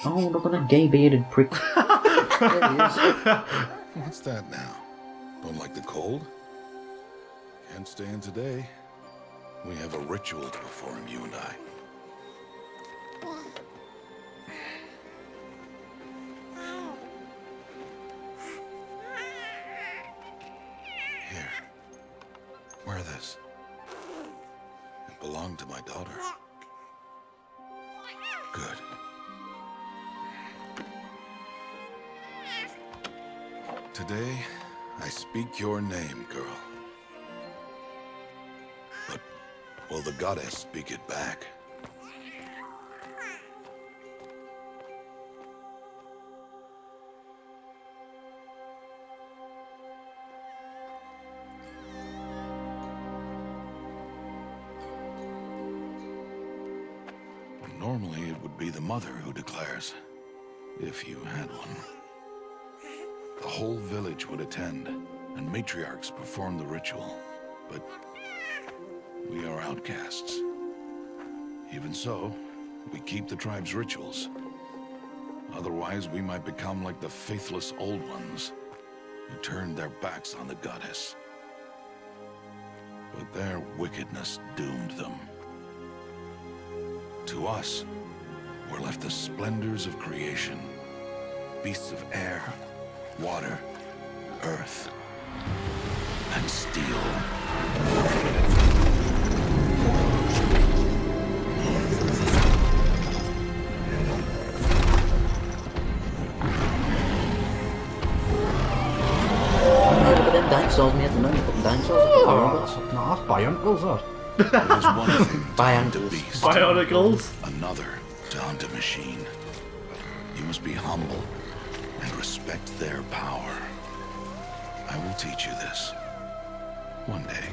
Oh, look at that gay bearded prick. There he is. What's that now? Don't like the cold? Can't stay in today. We have a ritual to perform, you and I. Here. Wear this. It belonged to my daughter. Good. Today, I speak your name, girl. But will the goddess speak it back? Normally, it would be the mother who declares, if you had one. The whole village would attend, and matriarchs perform the ritual. But we are outcasts. Even so, we keep the tribe's rituals. Otherwise, we might become like the faithless old ones, who turned their backs on the goddess. But their wickedness doomed them. To us, were left the splendors of creation, beasts of air, water, earth, and steel. Look at them dinosaurs, mate. No, you're putting dinosaurs up Oh, the that's Bionicles, that. It is one thing to hunt a Bionicles. beast, Bionicles. another to hunt a machine. You must be humble and respect their power. I will teach you this. One day.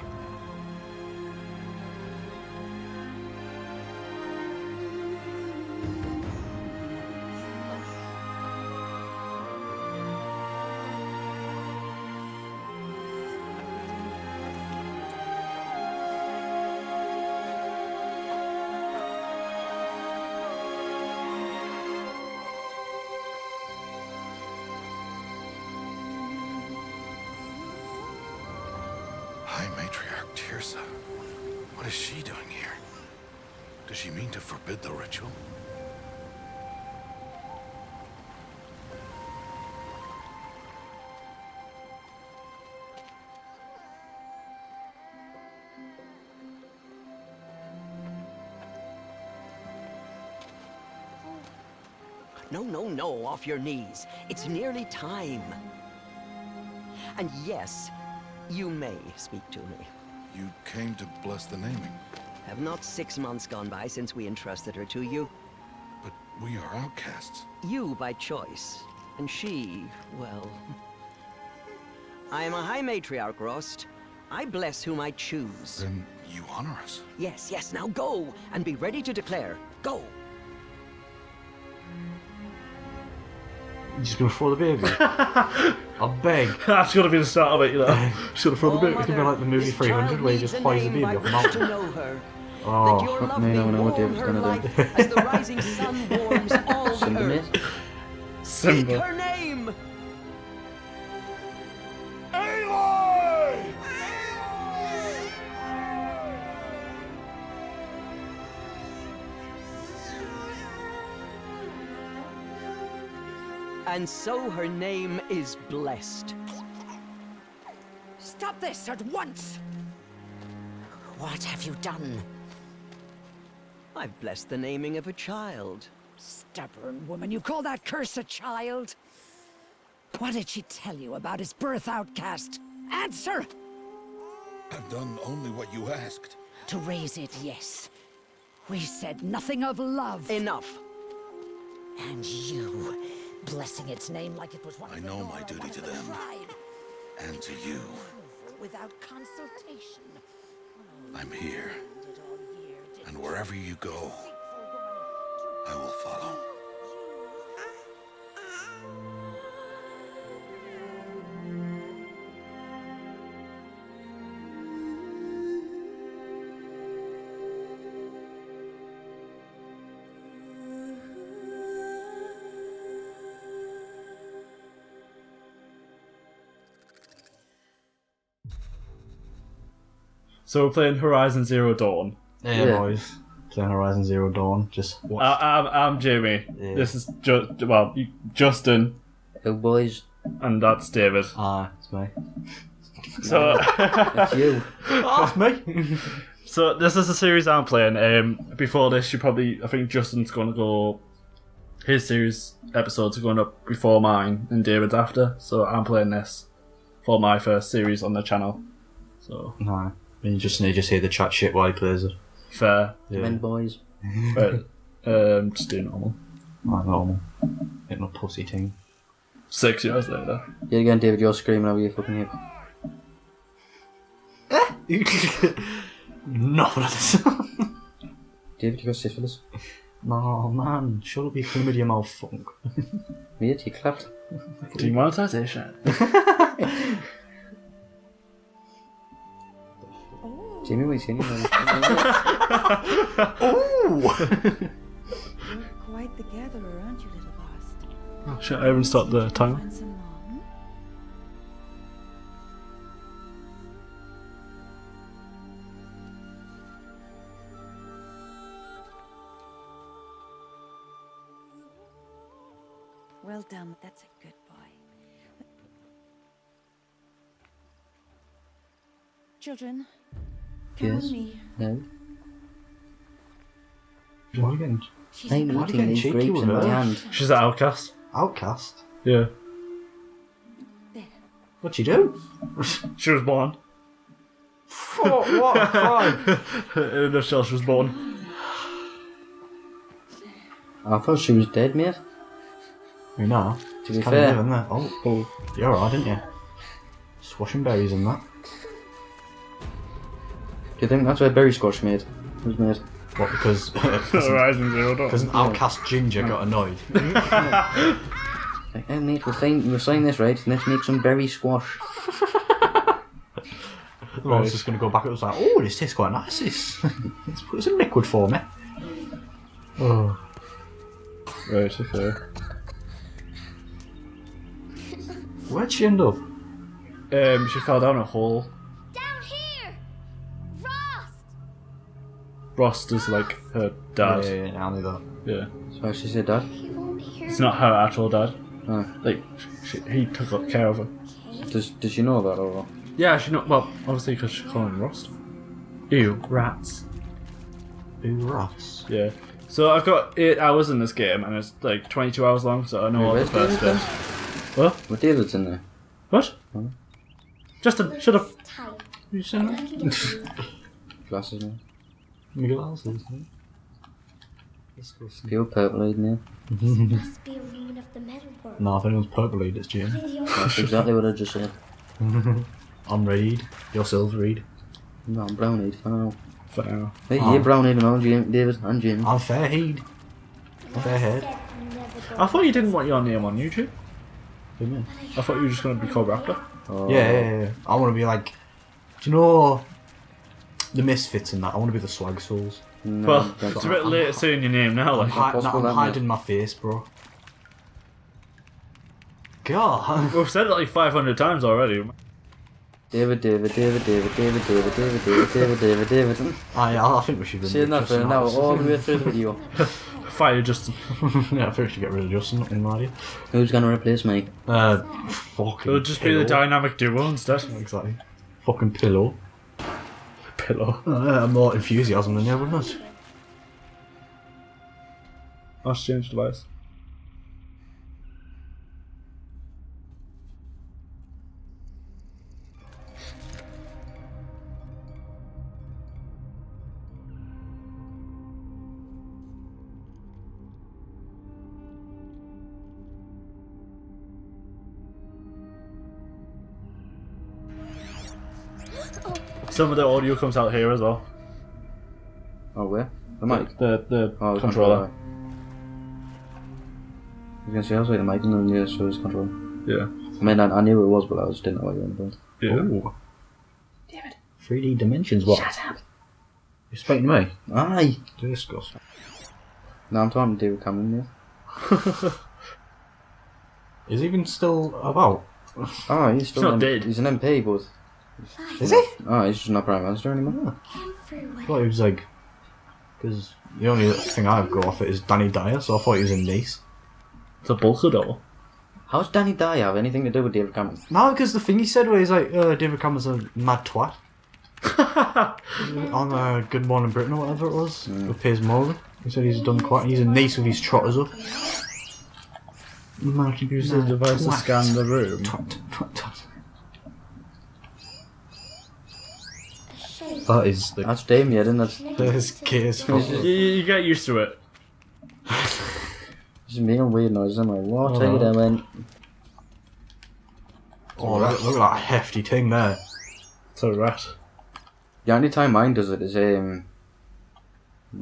High Matriarch Tirsa. What is she doing here? Does she mean to forbid the ritual? No, no, no, off your knees. It's nearly time. And yes, you may speak to me. You came to bless the naming, Have not 6 months gone by since we entrusted her to you? but we are outcasts. You by choice, and she, well... I am a High Matriarch, Rost. I bless whom I choose. Then you honor us. Yes, yes, now go, and be ready to declare. Go! You just gonna throw the baby? I beg. That's got to be the start of it, you know. Just got to throw the Oh, bit. It's gonna be like the movie this 300 child where he needs just a poisons the name baby by up the which to mountain. know her. Oh, that your fuck love me, may I know what warm David's her gonna do. life as the rising sun warms all the Simba, earth. mate. Speak Simba. her name! And so her name is blessed. Stop this at once! What have you done? I've blessed the naming of a child. Stubborn woman, you call that curse a child? What did she tell you about his birth, outcast? Answer! I've done only what you asked. To raise it, yes. We said nothing of love. Enough. And you, blessing its name like it was one I of the know Nora, my duty one of to the them. tribe. And to you. Without consultation. I'm here. Did all year, did And wherever you go, deceitful woman, I will follow. So we're playing Horizon Zero Dawn. Yeah, boys. Playing Horizon Zero Dawn. Just watch. I'm Jamie. Yeah. This is Justin, Oh, boys. and that's David. It's me. So, It's you. That's me. so this is the series I'm playing. Before this, I think Justin's going to go. His series episodes are going up before mine, and David's after. So I'm playing this for my first series on the channel. So No. You just hear the chat shit while he plays it. fair, Yeah. Men, boys. but just do normal. Like normal. Ain't no pussy thing. 6 years later. Yet again, David, you're screaming over your fucking hip. Not for this. David, you got syphilis? No, man. Shut up, you chlamydia mouth funk. Mate, you clapped. Demonetization. Jamie, what are you saying? You're quite the gatherer, aren't you, little bastard? Oh shit! I haven't stopped the timer. Find some mom? Well done. That's a good boy. Children, come Yes. with me. No. Why are you getting She's I'm Why are you eating getting these cheeky grapes with in my her? hand. She's an outcast. outcast? Yeah, there. What'd you do? she was born. What a crime! In a nutshell, she was born. I thought she was dead, mate. You know, To be it's kind of fair. new, isn't it? Oh, you're alright, didn't you? Swashing berries and that. Do you think that's where berry squash made? Was made? What, because Horizon Zero Dawn. an outcast ginger got annoyed? Like, oh mate, we're saying this right. Let's make some berry squash. I was just going to go back and was like, oh, this tastes quite nice. Let's put some liquid for me. Oh. Right, okay. Where'd she end up? She fell down a hole. Down here! Frost! Rost is like her dad. Yeah, I knew that. Yeah. So she said that. He won't hear It's not her actual dad. Oh. Like, he took up care of her. Does she know that or? Yeah, she not. Well, obviously because she called him Rost. Ew, rats. Ooh, rats. Yeah. So I've got 8 hours in this game, and it's like 22 hours long. So I know all the Where's first David bit. What? What David's in there? What? Justin, shut up. tight. You saying I'll that? give it to you. Glasses, mate. Miguel Alves, isn't Pure purple-eyed, mate. Must be a ruin of the metal world. No, if anyone's purple-eyed, it's Jim. That's exactly what I just said. I'm Reed. You're Silver Reed. No, I'm brown-eyed for now. For now. Hey, Oh. you're brown-eyed and all, David, and Jim. I'm Fairhead. Fairhead. I thought you didn't want your name on YouTube. Didn't you? I thought you were just going to be called Raptor. Oh. Yeah. I want to be like, do you know the Misfits and that? I want to be the Swag Souls. No, Well, that's it's a bit late saying your name now. Like, possible, I'm that, hiding my face, bro. God. we've said it like 500 times already. David. I think we should. Saying that for now, all the way through the video. Fire Justin. Yeah, I think we should get rid of Justin. In my idea. Who's gonna replace me? Fucking. It'll just be the dynamic duo instead. Exactly. Fucking pillow. Pillow. More enthusiasm than you, wouldn't it? Let's change device. Some of the audio comes out here as well. Oh, where? The mic? The Oh, the controller. You can see I was like the mic and then the so his controller. Yeah. I mean, I knew it was, but I just didn't know what you were on about. Yeah. Ooh. 3D dimensions, what? Shut up! You're speaking to me? Aye! Disgusting. No, I'm talking to David Cameron, yeah. Is he even still about? Oh, he's still not an, dead. He's an MP, but Is he? Oh, he's just not Prime Minister anymore. I thought he was like... Because the only thing I've got off it is Danny Dyer, so I thought he was in Nice. It's a Bulkador. How's Danny Dyer have anything to do with David Cameron? No, because the thing he said where he's like, David Cameron's a mad twat. On Good Morning Britain or whatever it was, with Piers Morgan. He said he's done quite... He's in Nice with his trotters up. Mad, Use the device to twat. scan the room. Twat. Shame. That is the... That's Damien, isn't it? There's Keir's You, photo. you get used to it. Just making weird noises. I'm like, what? Take it down, man. Oh, look at that hefty thing there. It's a rat. The only time mine does it is when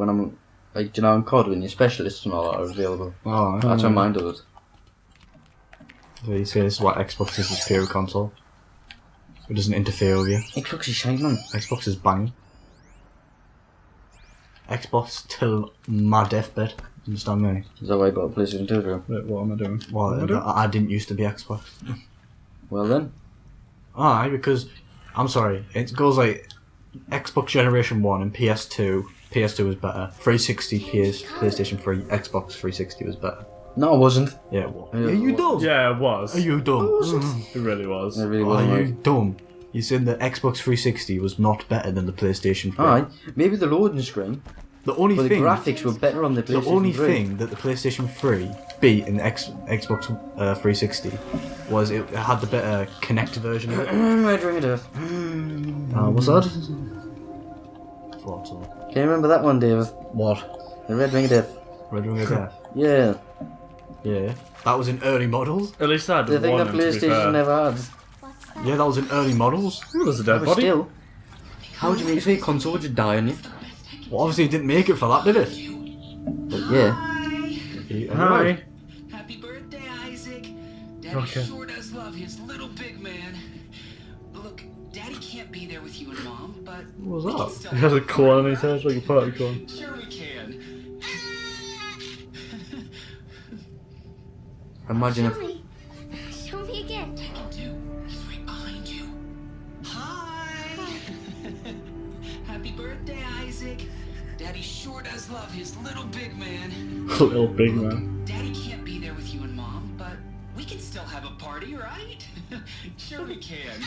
I'm like, you know, in COD when your specialists and all that are available. Oh, That's when mine does it. So you say this is what Xbox is, its pure console. It doesn't interfere with you. Xbox is shine, man. Xbox is banging. Xbox till my deathbed. Understand me? Is that why I bought a PlayStation 2 for? Wait, what am I doing? Well, I didn't used to be Xbox. Well then. Aye, because I'm sorry, it goes like Xbox Generation 1 and PS2. PS2 was better. 360, PlayStation 3, Xbox 360 was better. No, it wasn't. Yeah, it was. Yeah, Are you dumb? Yeah, it was. Are you dumb? It really was. It really Are wasn't. you Right. dumb? You said the Xbox 360 was not better than the PlayStation 3. Aye, maybe the loading screen, The only but the thing, graphics were better on the PlayStation the only 3. thing that the PlayStation 3 beat in the Xbox 360 was it had the better Kinect version of it. Red Ring of Death. What's that? Thought so. Can you remember that one, Dave? What? The Red Ring of Death. Red Ring of Death. Yeah. Yeah. That was in early models. At least I had The thing one, that to be fair. PlayStation never had. Yeah, that was in early models. Ooh, there's a dead But body. still, how would you make sure your console would just die on you? Well, obviously it didn't make it for that, did it? But yeah. Hi. Happy birthday, Isaac. Daddy Okay. sure does love his little big man. Look, Daddy can't be there with you and Mom, but What was we can that? still He has a have corn on his head, like a party corn. Sure we can. Imagine if. Show me. Show me again. Can do. He's right behind you. Hi. Happy birthday, Isaac. Daddy sure does love his little big man. Little big man. Daddy can't be there with you and Mom, but we can still have a party, right? Sure we can.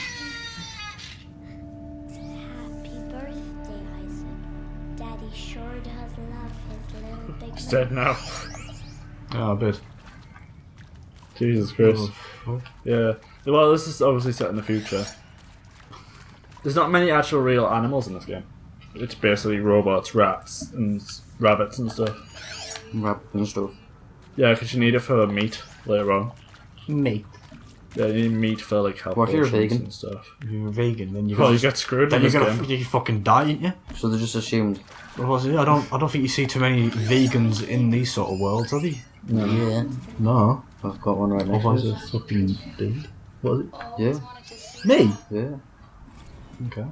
Happy birthday, Isaac. Daddy sure does love his little big He's man. dead now. Yeah, a bit. Jesus Christ. Yeah. Well, this is obviously set in the future. There's not many actual real animals in this game. It's basically robots, rats, and rabbits and stuff. Rap and stuff. Yeah, because you need it for meat later on. Mate. Yeah, you need meat for like health What if you're a potions vegan? and stuff. If you're a vegan, then you're Well, gonna you get screwed then in you're this gonna game. you fucking die, ain't you? So they just assumed. Well, I don't think you see too many vegans in these sort of worlds, are they? No, yeah. No. I've got one right next to Otherwise, us. they're fucking dead. What is it? Yeah. Me? Yeah. Okay.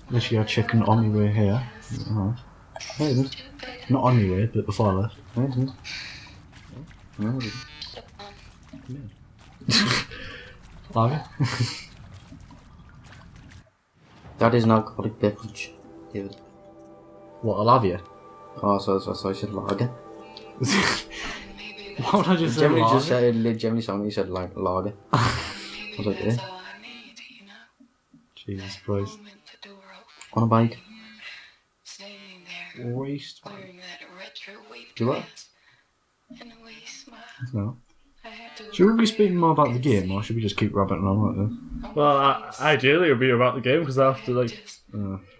Unless you got chicken on your way here. Alright. No, it isn't. Not on your way, but before I left. No, it isn't. No, it isn't. Have you? That is an alcoholic beverage, David. What, I'll have you? Oh, so I said lager. Why would I just say Generally lager? just said, generally something said like lager. I was like, yeah. Jesus Christ. On a bike. Waste. Do what? No. Should we be speaking more about the game, or should we just keep rabbiting on like this? Well, ideally it would be about the game, because I have to, like,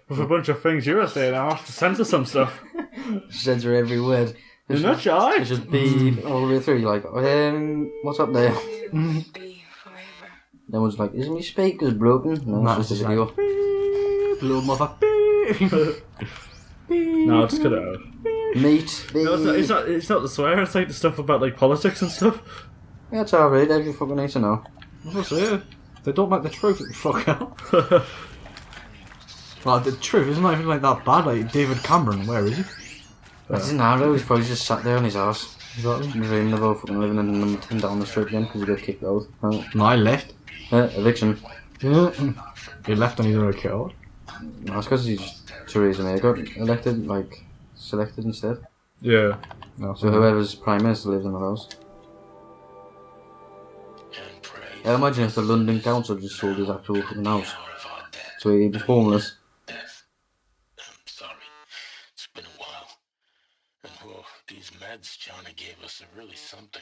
with a bunch of things you were saying, I have to censor some stuff. Censor every word. You're not shy. It should be all the way through. You're like, what's up there? No one's like, isn't your speakers broken? No, No, it's just it's a just video. Little mother. Beep. No, just cut it out. Meat. No, it's not the swear, it's like the stuff about, like, politics and stuff. Yeah, it's alright. Every fucking needs to know. What's it? They don't make the truth, fuck out. Like, the truth isn't even like that bad. Like, David Cameron, where is he? That's in Harrow. He's probably just sat there on his house. Dreaming about fucking living in number 10 down the street again because he got kicked out. No, I left. Eviction. He left and he's gonna killed. That's because he's Theresa May got elected, like, selected instead. Yeah. No, So whoever's Prime Minister lives in the house. I imagine if the London Council just sold his actual fucking house. So he was homeless. I'm sorry. It's been a while. And well, these meds Johnny gave us are really something.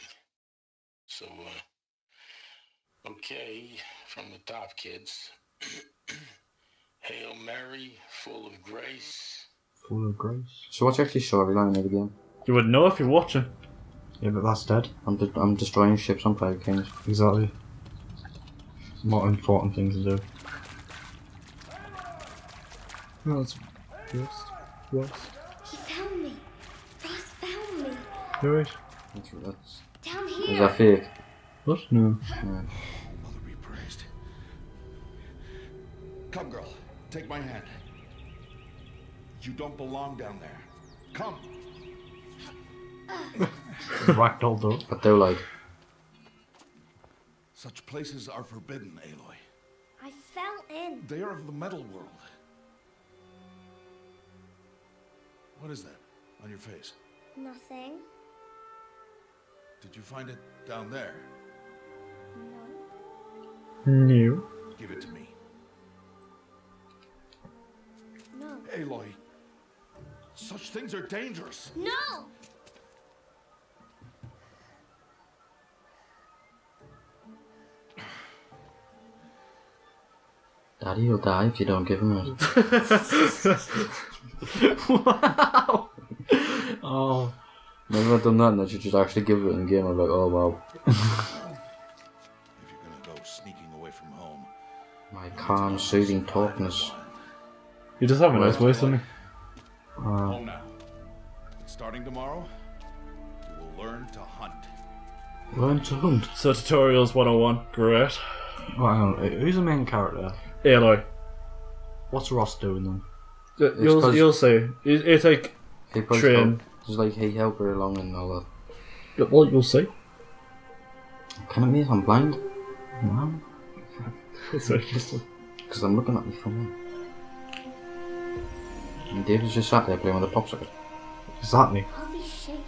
So, okay, from the top, kids. Hail Mary, full of grace. Full of grace. So what's actually storyline of the game? You would know if you're watching. Yeah, but that's dead. I'm destroying ships on Pirate Kings. Exactly. More important things to do. No, it's worst. He found me. Ross found me. Right. That's Down is here. that fake? What? No. Yeah. Mother be praised. Come, girl. Take my hand. You don't belong down there. Come. Ragdolled up. But they're like, Such places are forbidden, Aloy. I fell in. They are of the metal world. What is that on your face? Nothing. Did you find it down there? No. New. Give it to me. No. Aloy, such things are dangerous. No! Daddy will die if you don't give him it. Wow. Oh. Never done that and I should just actually give it in game. I'm like, oh wow. If you're gonna go sneaking away from home, My calm, soothing talkness. You just have a nice voice, doesn't he? home now. Starting tomorrow, you will learn to hunt. Learn to hunt. So tutorials 101, great. Well, hang on, who's the main character? Aloy. What's Ross doing then? You'll see. It's like He probably train. Just like he help her along and all that. Well, you'll see. Can it be if I'm blind? No. It's very interesting. Because I'm looking at my phone. And David's just sat there playing with a pop socket. Exactly. Holy shit.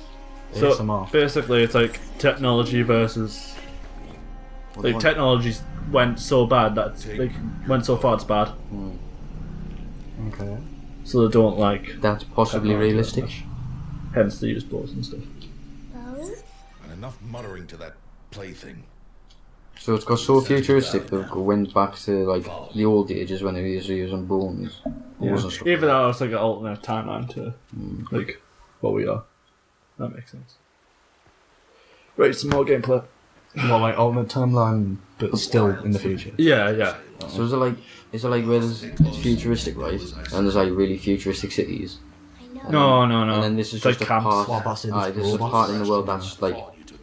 So ASMR. basically, it's like technology versus like What- technology went so bad that it's, like went so far it's bad. Okay. So they don't like. That's possibly technology that realistic. much. Hence they use bows and stuff. Bows? And enough muttering to that plaything. So it's got so futuristic that it went back to like the old ages when they used to using bones and stuff. Even though it's like an alternate timeline to like what we are. That makes sense. Right, some more gameplay. Well, like alternate timeline, but still in the future. Yeah, yeah. So is it like where there's it's futuristic, right? And there's like really futuristic cities. I know. No. And then this is It's like just a camps. part. What about in This is a part in the world that's like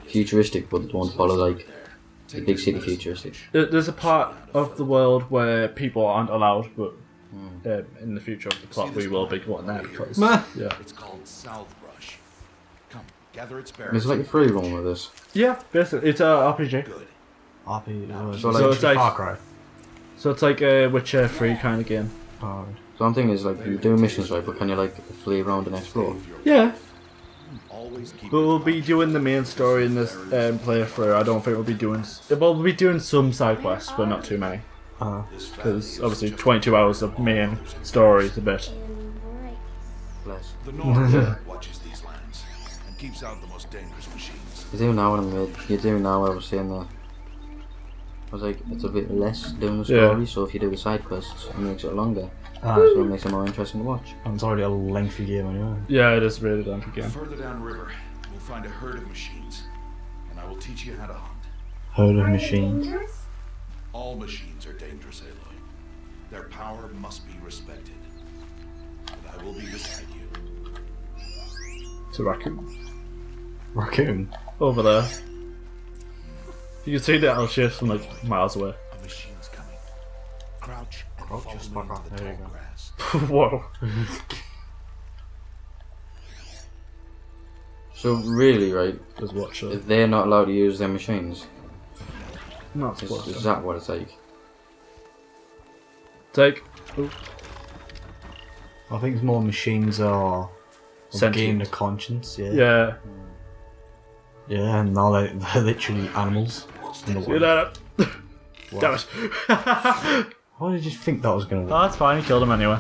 futuristic, but don't follow like the big city futuristic. There's a part of the world where people aren't allowed, but in the future of the plot we will be going there because yeah. It's called Southbrush. Come, gather its berries. There's like a free roam with this. Yeah, basically it's a RPG. Good. RP. So, So it's like- Far Cry. So it's like a Witcher 3 kind of game. Oh, So I'm thinking is like you do missions right, but can you like flee around and explore? Yeah. Always keep But we'll be doing the main story in this playthrough. I don't think we'll be doing. We'll be doing some side quests, but not too many. Because obviously 22 hours of main story is a bit. Embrace. Bless. the North watches these lands and keeps out the most dangerous machines. You do now what I made. You do now what I was saying there. I was like, it's a bit less doing the story, Yeah. so if you do the side quests, it makes it longer. Ah. So it makes it more interesting to watch. and it's already a lengthy game anyway. Yeah, it is really done again. Further downriver, you'll find a herd of machines, and I will teach you how to hunt. Herd of machines. Dangerous? All machines are dangerous, Aloy. Their power must be respected. But I will be beside you. It's a raccoon Raccoon. over there. You can see the little shit from like miles away. A machine's coming. Crouch and Crouch, follow just me back into up. the There you tall go. grass. Whoa. So really, right, Just watch it. they're not allowed to use their machines. Not supposed Is to. that what it's like? Take. I think more machines are Sentient. gained a conscience. Yeah. Yeah. Yeah, and now they're literally animals. In the See you wild. later. Damn it. How did you think that was going to Oh, work? that's fine. You killed him anyway.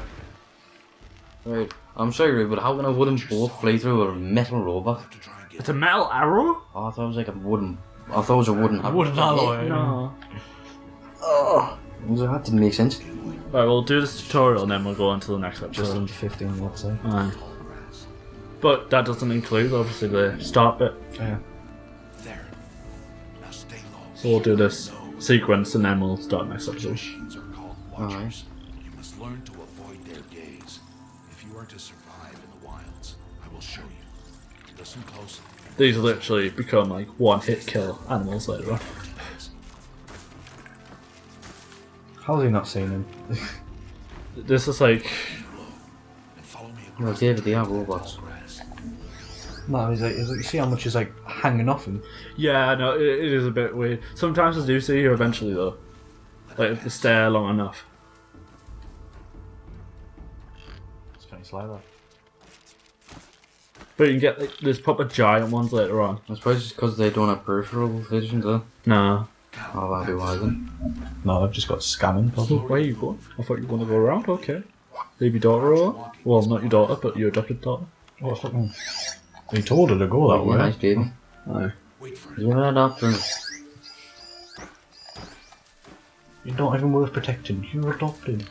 Right. I'm sorry, but how can a wooden bolt fly through a metal robot? It's a metal arrow? Oh, I thought it was like a wooden. I thought it was a wooden. Wooden alloy. No. Oh, that didn't make sense. Right, we'll do this tutorial and then we'll go on to the next episode. Just under 15 minutes, eh? Aye. But that doesn't include, obviously, the start bit. Yeah. There. Now stay low. So we'll do this sequence and then we'll start next episode. Machines are called watchers. You must learn to avoid their gaze. If you are to survive in the wilds, I will show you. Listen close. These literally become like one-hit kill animals later on. How have you not seen him? This is like... And follow me No, across David, they are robots. No, he's like, you see how much is like hanging off him? Yeah, no, it is a bit weird. Sometimes I do see you eventually though. Like if they stare long enough. It's kind of slider. But you can get like, there's proper giant ones later on. I suppose it's because they don't have peripheral vision, though. No. Oh, that'd be why then. No, I've just got scanning. Probably. Where are you going? I thought you were going to go around, okay. Leave your daughter over? Well, not your daughter, but your adopted daughter. Oh, fucking. He told her to go that Yeah, way. nice baby. Aye. You're an adopter. You're not even worth protecting. You're adopted.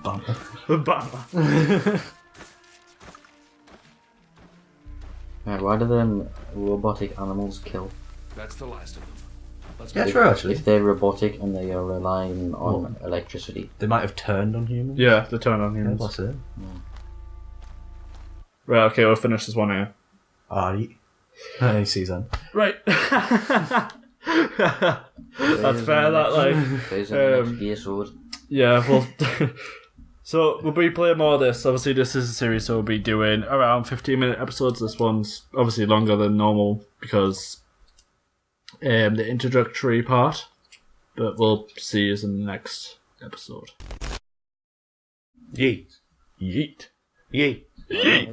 Banter. Banner. Right, why do them robotic animals kill? That's the last of them. Let's Yeah, move true, actually. If they're robotic and they are relying on electricity. They might have turned on humans. Yeah, they turn on Yeah, humans. that's it. Right, okay, we'll finish this one here. Alright. He sees them. Right. That's fair, that, like... There's a next gear sword. Yeah, well... So, we'll be playing more of this. Obviously, this is a series, so we'll be doing around 15-minute episodes. This one's obviously longer than normal because the introductory part. But we'll see you in the next episode. Yeet. Yeet. Yeet. Yeet.